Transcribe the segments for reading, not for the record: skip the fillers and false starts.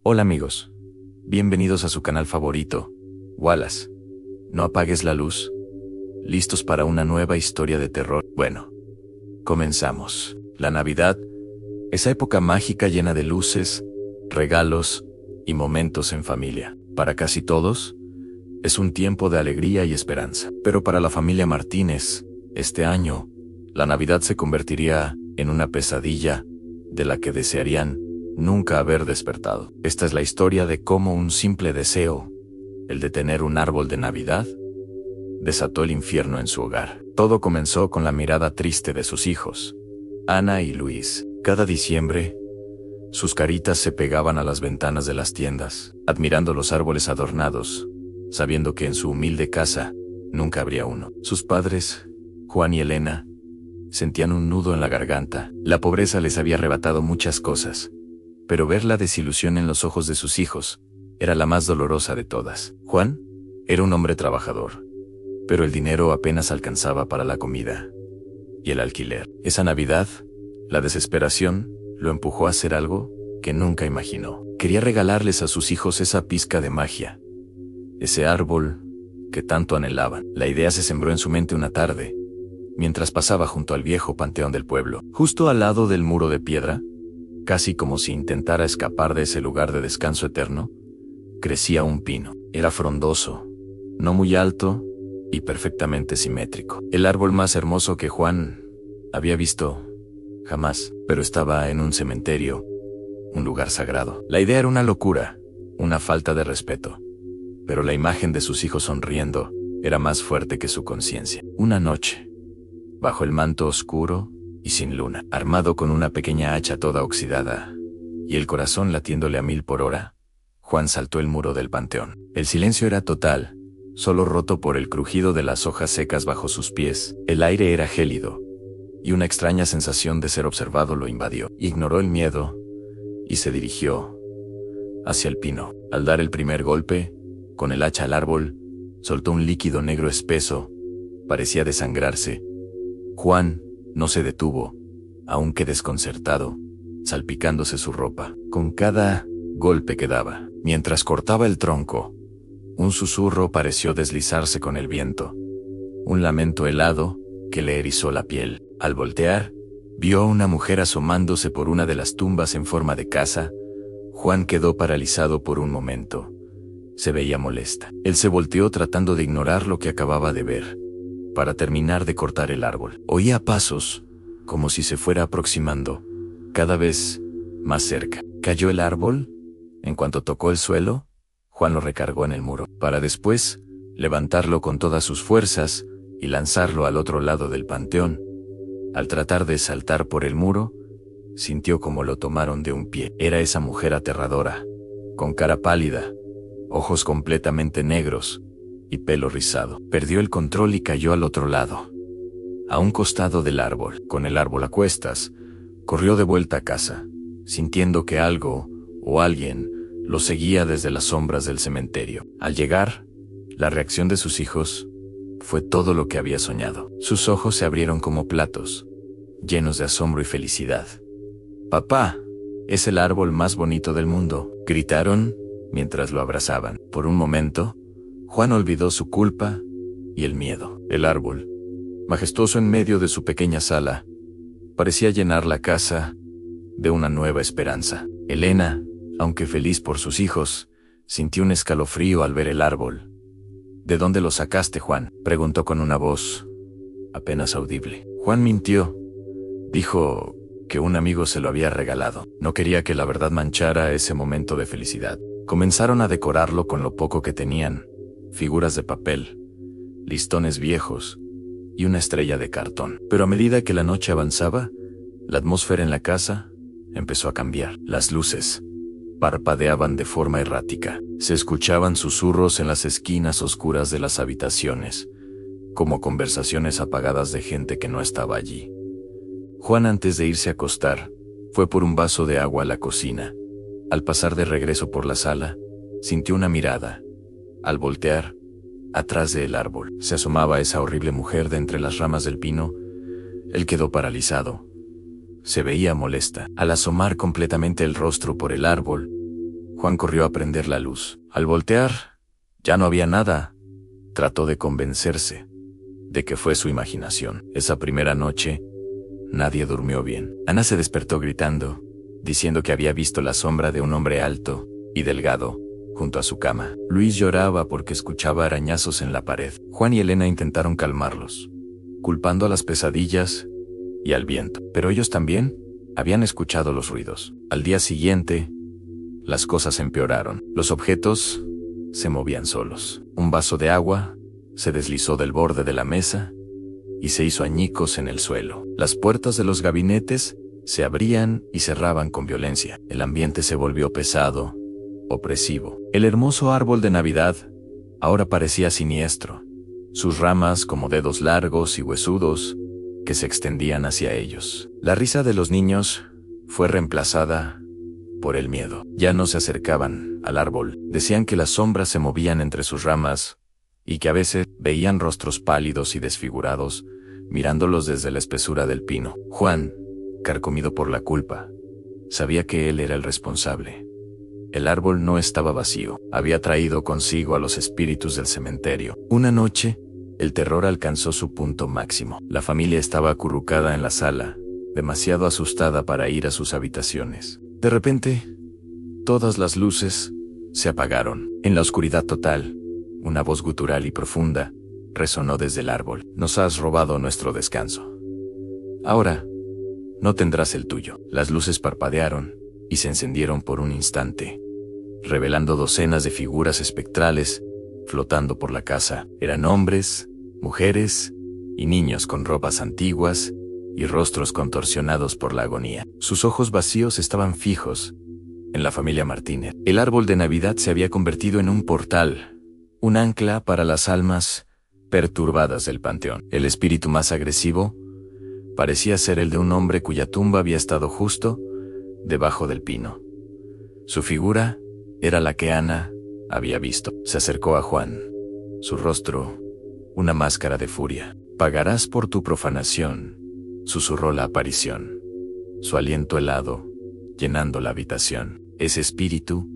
Hola amigos, bienvenidos a su canal favorito, Wallace. No apagues la luz. ¿Listos para una nueva historia de terror? Bueno, comenzamos. La Navidad, esa época mágica llena de luces, regalos y momentos en familia. Para casi todos, es un tiempo de alegría y esperanza. Pero para la familia Martínez, este año, la Navidad se convertiría en una pesadilla de la que desearían nunca haber despertado. Esta es la historia de cómo un simple deseo, el de tener un árbol de Navidad, desató el infierno en su hogar. Todo comenzó con la mirada triste de sus hijos, Ana y Luis. Cada diciembre, sus caritas se pegaban a las ventanas de las tiendas, admirando los árboles adornados, sabiendo que en su humilde casa nunca habría uno. Sus padres, Juan y Elena, sentían un nudo en la garganta. La pobreza les había arrebatado muchas cosas, pero ver la desilusión en los ojos de sus hijos era la más dolorosa de todas. Juan era un hombre trabajador, pero el dinero apenas alcanzaba para la comida y el alquiler. Esa Navidad, la desesperación lo empujó a hacer algo que nunca imaginó. Quería regalarles a sus hijos esa pizca de magia, ese árbol que tanto anhelaban. La idea se sembró en su mente una tarde, mientras pasaba junto al viejo panteón del pueblo. Justo al lado del muro de piedra, casi como si intentara escapar de ese lugar de descanso eterno, crecía un pino. Era frondoso, no muy alto y perfectamente simétrico. El árbol más hermoso que Juan había visto jamás, pero estaba en un cementerio, un lugar sagrado. La idea era una locura, una falta de respeto, pero la imagen de sus hijos sonriendo era más fuerte que su conciencia. Una noche, bajo el manto oscuro y sin luna, armado con una pequeña hacha toda oxidada y el corazón latiéndole a 1000 por hora, Juan saltó el muro del panteón. El silencio era total, solo roto por el crujido de las hojas secas bajo sus pies. El aire era gélido, y una extraña sensación de ser observado lo invadió. Ignoró el miedo y se dirigió hacia el pino. Al dar el primer golpe, con el hacha al árbol, soltó un líquido negro espeso. Parecía desangrarse. Juan no se detuvo, aunque desconcertado, salpicándose su ropa. Con cada golpe que daba, mientras cortaba el tronco, un susurro pareció deslizarse con el viento, un lamento helado que le erizó la piel. Al voltear, vio a una mujer asomándose por una de las tumbas en forma de casa. Juan quedó paralizado por un momento. Se veía molesta. Él se volteó tratando de ignorar lo que acababa de ver, para terminar de cortar el árbol. Oía pasos, como si se fuera aproximando, cada vez más cerca. ¿Cayó el árbol? En cuanto tocó el suelo, Juan lo recargó en el muro, para después levantarlo con todas sus fuerzas y lanzarlo al otro lado del panteón. Al tratar de saltar por el muro, sintió como lo tomaron de un pie. Era esa mujer aterradora, con cara pálida, ojos completamente negros y pelo rizado. Perdió el control y cayó al otro lado, a un costado del árbol. Con el árbol a cuestas, corrió de vuelta a casa, sintiendo que algo o alguien lo seguía desde las sombras del cementerio. Al llegar, la reacción de sus hijos fue todo lo que había soñado. Sus ojos se abrieron como platos, llenos de asombro y felicidad. «Papá, es el árbol más bonito del mundo», gritaron mientras lo abrazaban. Por un momento, Juan olvidó su culpa y el miedo. El árbol, majestuoso en medio de su pequeña sala, parecía llenar la casa de una nueva esperanza. Elena, aunque feliz por sus hijos, sintió un escalofrío al ver el árbol. «¿De dónde lo sacaste, Juan?», preguntó con una voz apenas audible. Juan mintió. Dijo que un amigo se lo había regalado. No quería que la verdad manchara ese momento de felicidad. Comenzaron a decorarlo con lo poco que tenían: figuras de papel, listones viejos y una estrella de cartón. Pero a medida que la noche avanzaba, la atmósfera en la casa empezó a cambiar. Las luces parpadeaban de forma errática. Se escuchaban susurros en las esquinas oscuras de las habitaciones, como conversaciones apagadas de gente que no estaba allí. Juan, antes de irse a acostar, fue por un vaso de agua a la cocina. Al pasar de regreso por la sala, sintió una mirada. Al voltear, atrás del árbol, se asomaba esa horrible mujer de entre las ramas del pino. Él quedó paralizado. Se veía molesta. Al asomar completamente el rostro por el árbol, Juan corrió a prender la luz. Al voltear, ya no había nada. Trató de convencerse de que fue su imaginación. Esa primera noche, nadie durmió bien. Ana se despertó gritando, diciendo que había visto la sombra de un hombre alto y delgado junto a su cama. Luis lloraba porque escuchaba arañazos en la pared. Juan y Elena intentaron calmarlos, culpando a las pesadillas y al viento. Pero ellos también habían escuchado los ruidos. Al día siguiente, las cosas empeoraron. Los objetos se movían solos. Un vaso de agua se deslizó del borde de la mesa y se hizo añicos en el suelo. Las puertas de los gabinetes se abrían y cerraban con violencia. El ambiente se volvió pesado, opresivo. El hermoso árbol de Navidad ahora parecía siniestro, sus ramas como dedos largos y huesudos que se extendían hacia ellos. La risa de los niños fue reemplazada por el miedo. Ya no se acercaban al árbol. Decían que las sombras se movían entre sus ramas y que a veces veían rostros pálidos y desfigurados mirándolos desde la espesura del pino. Juan, carcomido por la culpa, sabía que él era el responsable. El árbol no estaba vacío. Había traído consigo a los espíritus del cementerio. Una noche, el terror alcanzó su punto máximo. La familia estaba acurrucada en la sala, demasiado asustada para ir a sus habitaciones. De repente, todas las luces se apagaron. En la oscuridad total, una voz gutural y profunda resonó desde el árbol. Nos has robado nuestro descanso. Ahora, no tendrás el tuyo. Las luces parpadearon y se encendieron por un instante, revelando docenas de figuras espectrales flotando por la casa. Eran hombres, mujeres y niños con ropas antiguas y rostros contorsionados por la agonía. Sus ojos vacíos estaban fijos en la familia Martínez. El árbol de Navidad se había convertido en un portal, un ancla para las almas perturbadas del panteón. El espíritu más agresivo parecía ser el de un hombre cuya tumba había estado justo debajo del pino. Su figura era la que Ana había visto. Se acercó a Juan. Su rostro, una máscara de furia. «Pagarás por tu profanación», susurró la aparición, su aliento helado llenando la habitación. Ese espíritu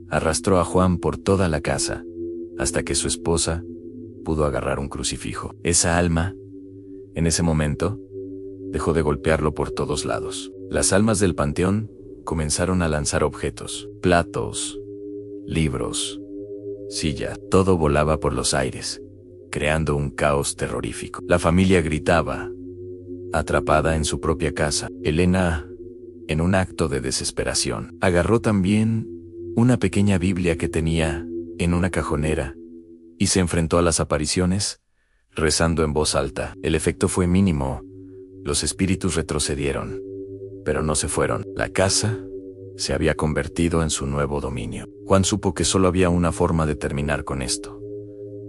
arrastró a Juan por toda la casa, hasta que su esposa pudo agarrar un crucifijo. Esa alma, en ese momento, dejó de golpearlo por todos lados. Las almas del panteón comenzaron a lanzar objetos, platos, libros, sillas. Todo volaba por los aires, creando un caos terrorífico. La familia gritaba, atrapada en su propia casa. Elena, en un acto de desesperación, agarró también una pequeña Biblia que tenía en una cajonera y se enfrentó a las apariciones, rezando en voz alta. El efecto fue mínimo. Los espíritus retrocedieron, pero no se fueron. La casa se había convertido en su nuevo dominio. Juan supo que solo había una forma de terminar con esto.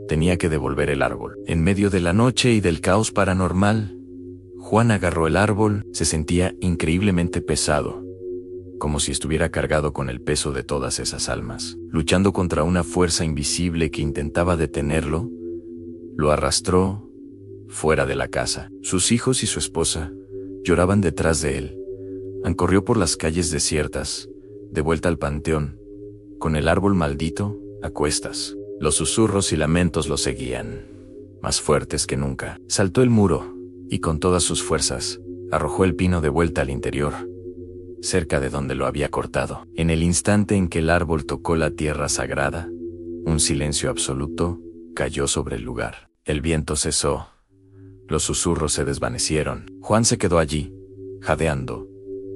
Tenía que devolver el árbol. En medio de la noche y del caos paranormal, Juan agarró el árbol. Se sentía increíblemente pesado, como si estuviera cargado con el peso de todas esas almas. Luchando contra una fuerza invisible que intentaba detenerlo, lo arrastró fuera de la casa. Sus hijos y su esposa lloraban detrás de él. Corrió por las calles desiertas, de vuelta al panteón, con el árbol maldito a cuestas. Los susurros y lamentos lo seguían, más fuertes que nunca. Saltó el muro y con todas sus fuerzas arrojó el pino de vuelta al interior, cerca de donde lo había cortado. En el instante en que el árbol tocó la tierra sagrada, un silencio absoluto cayó sobre el lugar. El viento cesó, los susurros se desvanecieron. Juan se quedó allí, jadeando,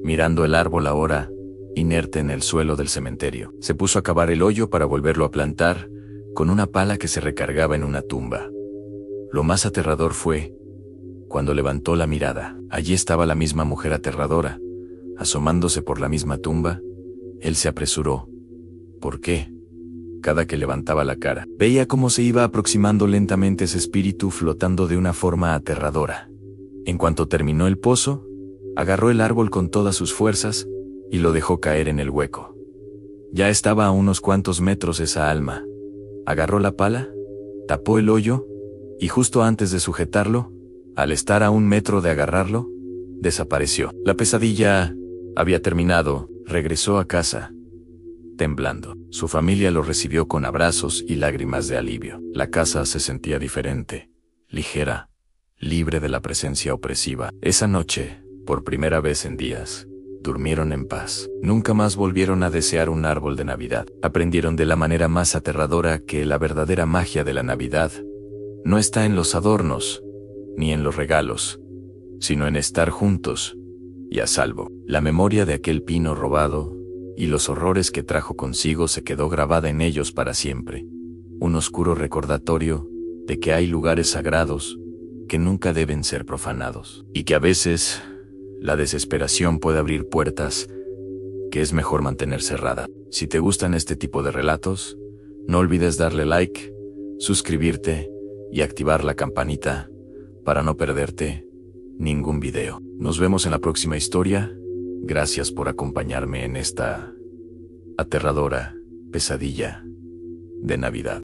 mirando el árbol ahora inerte en el suelo del cementerio. Se puso a cavar el hoyo para volverlo a plantar con una pala que se recargaba en una tumba. Lo más aterrador fue cuando levantó la mirada. Allí estaba la misma mujer aterradora, asomándose por la misma tumba. Él se apresuró. ¿Por qué? Cada que levantaba la cara, veía cómo se iba aproximando lentamente ese espíritu flotando de una forma aterradora. En cuanto terminó el pozo, agarró el árbol con todas sus fuerzas y lo dejó caer en el hueco. Ya estaba a unos cuantos metros esa alma. Agarró la pala, tapó el hoyo y justo antes de sujetarlo, al estar a 1 metro de agarrarlo, desapareció. La pesadilla había terminado. Regresó a casa, temblando. Su familia lo recibió con abrazos y lágrimas de alivio. La casa se sentía diferente, ligera, libre de la presencia opresiva. Esa noche, por primera vez en días, durmieron en paz. Nunca más volvieron a desear un árbol de Navidad. Aprendieron de la manera más aterradora que la verdadera magia de la Navidad no está en los adornos, ni en los regalos, sino en estar juntos y a salvo. La memoria de aquel pino robado y los horrores que trajo consigo se quedó grabada en ellos para siempre. Un oscuro recordatorio de que hay lugares sagrados que nunca deben ser profanados, y que a veces la desesperación puede abrir puertas que es mejor mantener cerrada. Si te gustan este tipo de relatos, no olvides darle like, suscribirte y activar la campanita para no perderte ningún video. Nos vemos en la próxima historia. Gracias por acompañarme en esta aterradora pesadilla de Navidad.